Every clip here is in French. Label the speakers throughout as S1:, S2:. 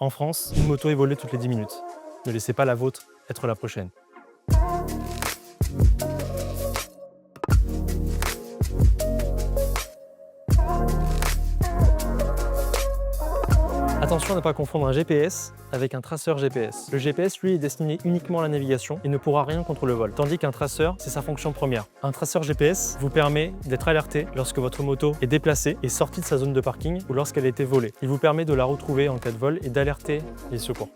S1: En France, une moto est volée toutes les 10 minutes. Ne laissez pas la vôtre être la prochaine. Attention à ne pas confondre un GPS avec un traceur GPS. Le GPS, lui, est destiné uniquement à la navigation et ne pourra rien contre le vol, tandis qu'un traceur, c'est sa fonction première. Un traceur GPS vous permet d'être alerté lorsque votre moto est déplacée et sortie de sa zone de parking ou lorsqu'elle a été volée. Il vous permet de la retrouver en cas de vol et d'alerter les secours.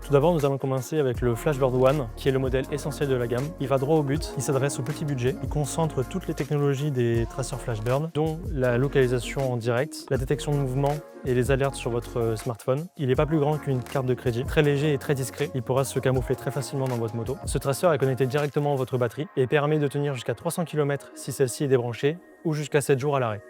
S1: Tout d'abord, nous allons commencer avec le Flashbird One, qui est le modèle essentiel de la gamme. Il va droit au but, il s'adresse au petit budget, il concentre toutes les technologies des traceurs Flashbird, dont la localisation en direct, la détection de mouvement et les alertes sur votre smartphone. Il n'est pas plus grand qu'une carte de crédit, très léger et très discret. Il pourra se camoufler très facilement dans votre moto. Ce traceur est connecté directement à votre batterie et permet de tenir jusqu'à 300 km si celle-ci est débranchée ou jusqu'à 7 jours à l'arrêt.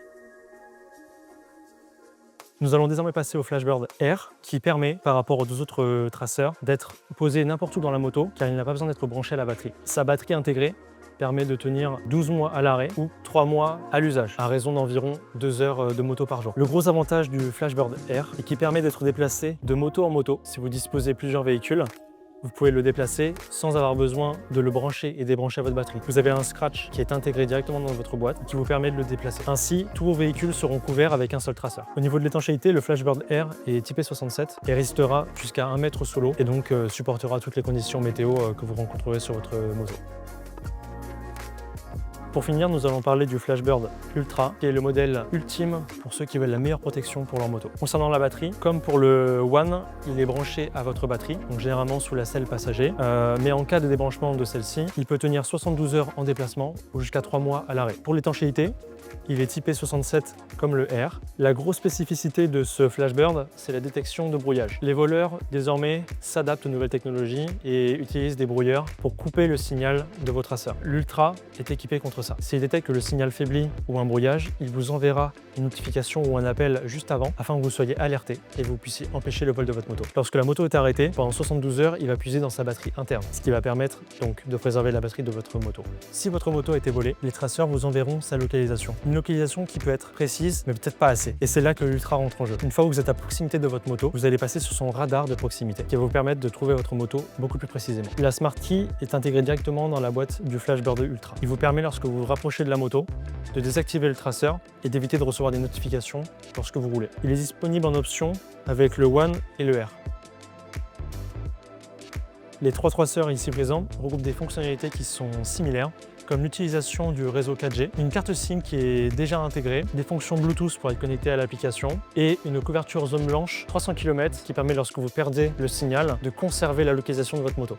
S1: Nous allons désormais passer au Flashbird Air qui permet, par rapport aux deux autres traceurs, d'être posé n'importe où dans la moto car il n'a pas besoin d'être branché à la batterie. Sa batterie intégrée permet de tenir 12 mois à l'arrêt ou 3 mois à l'usage, à raison d'environ 2 heures de moto par jour. Le gros avantage du Flashbird Air est qu'il permet d'être déplacé de moto en moto. Si vous disposez de plusieurs véhicules, vous pouvez le déplacer sans avoir besoin de le brancher et débrancher à votre batterie. Vous avez un scratch qui est intégré directement dans votre boîte qui vous permet de le déplacer. Ainsi, tous vos véhicules seront couverts avec un seul traceur. Au niveau de l'étanchéité, le Flashbird Air est IP67 et résistera jusqu'à 1 mètre sous l'eau et donc supportera toutes les conditions météo que vous rencontrerez sur votre moto. Pour finir, nous allons parler du Flashbird Ultra, qui est le modèle ultime pour ceux qui veulent la meilleure protection pour leur moto. Concernant la batterie, comme pour le One, il est branché à votre batterie, donc généralement sous la selle passager, mais en cas de débranchement de celle-ci, il peut tenir 72 heures en déplacement ou jusqu'à 3 mois à l'arrêt. Pour l'étanchéité, il est typé 67 comme le R. La grosse spécificité de ce Flashbird, c'est la détection de brouillage. Les voleurs, désormais, s'adaptent aux nouvelles technologies et utilisent des brouilleurs pour couper le signal de vos traceurs. L'Ultra est équipé contre ça. S'il détecte que le signal faiblit ou un brouillage, il vous enverra une notification ou un appel juste avant afin que vous soyez alerté et vous puissiez empêcher le vol de votre moto. Lorsque la moto est arrêtée, pendant 72 heures, il va puiser dans sa batterie interne, ce qui va permettre donc de préserver la batterie de votre moto. Si votre moto a été volée, les traceurs vous enverront sa localisation. Une localisation qui peut être précise, mais peut-être pas assez. Et c'est là que l'Ultra rentre en jeu. Une fois que vous êtes à proximité de votre moto, vous allez passer sur son radar de proximité qui va vous permettre de trouver votre moto beaucoup plus précisément. La Smart Key est intégrée directement dans la boîte du Flashbird Ultra. Il vous permet, lorsque vous vous rapprochez de la moto, de désactiver le traceur et d'éviter de recevoir des notifications lorsque vous roulez. Il est disponible en option avec le One et le R. Les trois traceurs ici présents regroupent des fonctionnalités qui sont similaires, comme l'utilisation du réseau 4G, une carte SIM qui est déjà intégrée, des fonctions Bluetooth pour être connecté à l'application et une couverture zone blanche 300 km qui permet, lorsque vous perdez le signal, de conserver la localisation de votre moto.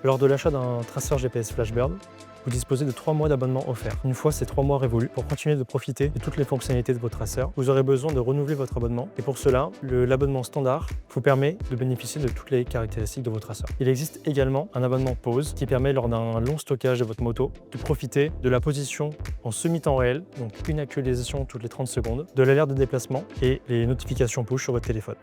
S1: Lors de l'achat d'un traceur GPS Flashbird, vous disposez de 3 mois d'abonnement offert. Une fois ces 3 mois révolus, pour continuer de profiter de toutes les fonctionnalités de vos traceurs, vous aurez besoin de renouveler votre abonnement. Et pour cela, l'abonnement standard vous permet de bénéficier de toutes les caractéristiques de vos traceurs. Il existe également un abonnement pause qui permet, lors d'un long stockage de votre moto, de profiter de la position en semi-temps réel, donc une actualisation toutes les 30 secondes, de l'alerte de déplacement et les notifications push sur votre téléphone.